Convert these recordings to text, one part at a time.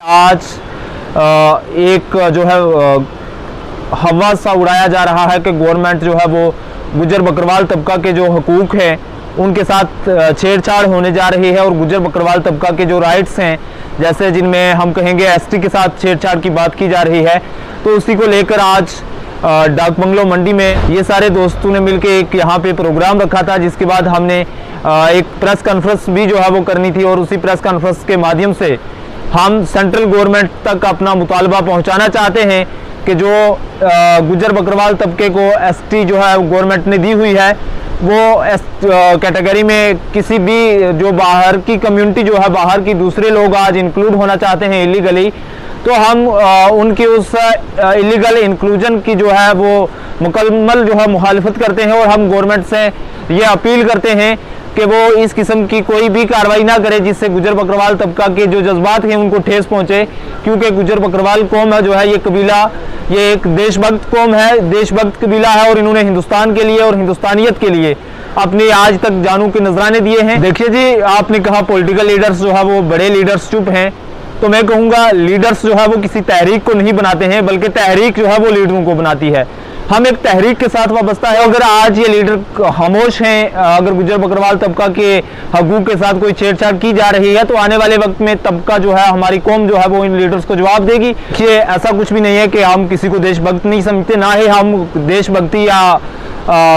आज एक जो है हवा सा उड़ाया जा रहा है कि गवर्नमेंट जो है वो गुजर बकरवाल तबका के जो हकूक़ हैं उनके साथ छेड़छाड़ होने जा रही है, और गुजर बकरवाल तबका के जो राइट्स हैं, जैसे जिनमें हम कहेंगे एसटी के साथ छेड़छाड़ की बात की जा रही है, तो उसी को लेकर आज डाक बंगलो मंडी में ये सारे दोस्तों ने मिलकर एक यहाँ पे प्रोग्राम रखा था, जिसके बाद हमने एक प्रेस कॉन्फ्रेंस भी जो है वो करनी थी, और उसी प्रेस कॉन्फ्रेंस के माध्यम से हम सेंट्रल गवर्नमेंट तक अपना मुतालबा पहुंचाना चाहते हैं कि जो गुजर बकरवाल तबके को एसटी जो है गवर्नमेंट ने दी हुई है, वो एस कैटेगरी में किसी भी जो बाहर की कम्युनिटी जो है, बाहर की दूसरे लोग आज इंक्लूड होना चाहते हैं इलीगली, तो हम उनकी उस इलीगल इंक्लूजन की जो है वो मुकम्मल जो है मुखालिफत करते हैं, और हम गवर्नमेंट से ये अपील करते हैं कि वो इस किस्म की कोई भी कार्रवाई ना करे जिससे गुजर बकरवाल तबका के जो जज्बात हैं उनको ठेस पहुंचे, क्योंकि गुजर बकरवाल कौम है जो है, ये कबीला, ये एक देशभक्त कौम है, देशभक्त कबीला है, और इन्होंने हिंदुस्तान के लिए और हिंदुस्तानियत के लिए अपने आज तक जानों के नजराने दिए हैं। देखिए जी, आपने कहा पॉलिटिकल लीडर्स जो है वो बड़े लीडर्स चुप हैं, तो मैं कहूँगा लीडर्स जो है वो किसी तहरीक को नहीं बनाते हैं, बल्कि तहरीक जो है वो लीडरों को बनाती है। हम एक तहरीक के साथ वाबस्ता है। अगर आज ये लीडर खामोश हैं, अगर गुजर बकरवाल तबका के हकूक़ के साथ कोई छेड़छाड़ की जा रही है, तो आने वाले वक्त में तबका जो है, हमारी कौम जो है वो इन लीडर्स को जवाब देगी। कि ऐसा कुछ भी नहीं है कि हम किसी को देशभक्त नहीं समझते, ना ही हम देशभक्ति या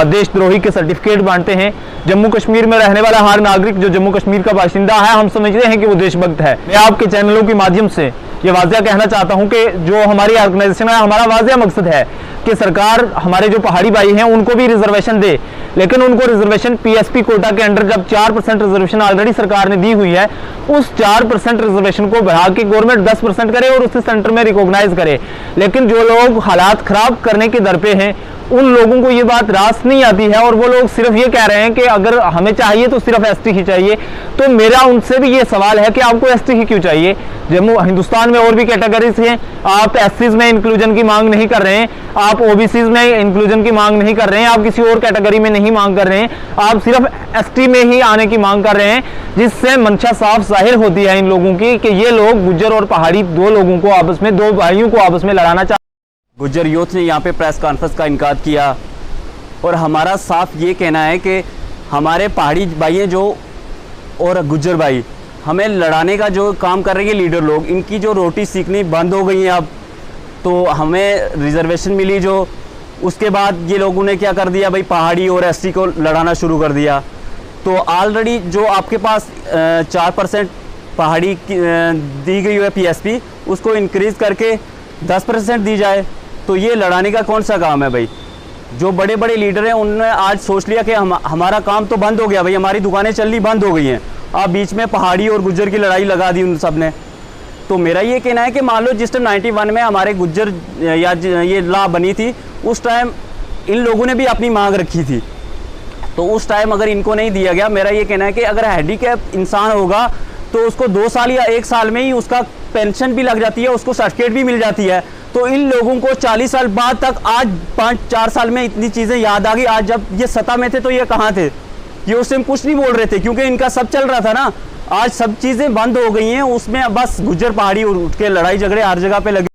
देशद्रोही के सर्टिफिकेट बांटते हैं। जम्मू कश्मीर में रहने वाला हर नागरिक जो जम्मू कश्मीर का बाशिंदा है, हम समझते हैं कि वो देशभक्त है। मैं आपके चैनलों के माध्यम से ये वाज़ेह कहना चाहता हूं कि जो हमारी ऑर्गेनाइजेशन है, हमारा वाज़ेह मकसद है कि सरकार हमारे जो पहाड़ी भाई हैं उनको भी रिजर्वेशन दे, लेकिन उनको रिजर्वेशन पीएसपी कोटा के अंडर जब 4% रिजर्वेशन ऑलरेडी सरकार ने दी हुई है, उस 4% रिजर्वेशन को बढ़ा के गवर्नमेंट 10% करे और उसे सेंटर में रिकॉग्नाइज करे। लेकिन जो लोग हालात खराब करने के दर पे हैं, उन लोगों को ये बात रास नहीं आती है, और वो लोग सिर्फ ये कह रहे हैं कि अगर हमें चाहिए तो सिर्फ एसटी ही चाहिए। तो मेरा उनसे भी ये सवाल है कि आपको एसटी ही क्यों चाहिए? जम्मू हिंदुस्तान में और भी कैटेगरीज हैं, आप एससीज में इंक्लूजन की मांग नहीं कर रहे हैं, आप ओबीसीज में इंक्लूजन की मांग नहीं कर रहे हैं, आप किसी और कैटेगरी में नहीं मांग कर रहे हैं, आप सिर्फ एसटी में ही आने की मांग कर रहे हैं, जिससे मंशा साफ जाहिर होती है इन लोगों की कि ये लोग गुज्जर और पहाड़ी दो लोगों को आपस में, दो भाइयों को आपस में लड़ाना चाहते। गुज्जर यूथ ने यहाँ पे प्रेस कॉन्फ्रेंस का इनकाद किया, और हमारा साफ ये कहना है कि हमारे पहाड़ी भाई हैं जो और गुज्जर भाई हमें लड़ाने का जो काम कर रहे हैं लीडर लोग, इनकी जो रोटी सीखनी बंद हो गई है अब। तो हमें रिजर्वेशन मिली जो, उसके बाद ये लोगों ने क्या कर दिया भाई, पहाड़ी और एसटी को लड़ाना शुरू कर दिया। तो ऑलरेडी जो आपके पास 4% पहाड़ी दी गई है पीएसपी, उसको इंक्रीज़ करके 10% दी जाए, तो ये लड़ाने का कौन सा काम है भाई? जो बड़े बड़े लीडर हैं उन्होंने आज सोच लिया कि हमारा काम तो बंद हो गया भाई, हमारी दुकानें चलनी बंद हो गई हैं, आप बीच में पहाड़ी और गुज्जर की लड़ाई लगा दी उन सब ने। तो मेरा ये कहना है कि मान लो जिस टाइम 91 में हमारे गुज्जर या ये लॉ बनी थी, उस टाइम इन लोगों ने भी अपनी मांग रखी थी, तो उस टाइम अगर इनको नहीं दिया गया, मेरा ये कहना है कि अगर हैंडीकैप इंसान होगा तो उसको 2 साल या 1 साल में ही उसका पेंशन भी लग जाती है, उसको सर्टिफिकेट भी मिल जाती है। तो इन लोगों को 40 साल बाद तक आज 5-4 साल में इतनी चीज़ें याद आ गई। आज जब ये सत्ता में थे तो ये कहाँ थे? ये उस टाइम कुछ नहीं बोल रहे थे, क्योंकि इनका सब चल रहा था ना। आज सब चीज़ें बंद हो गई हैं, उसमें बस गुज्जर पहाड़ी उठ के लड़ाई झगड़े हर जगह पे लगे।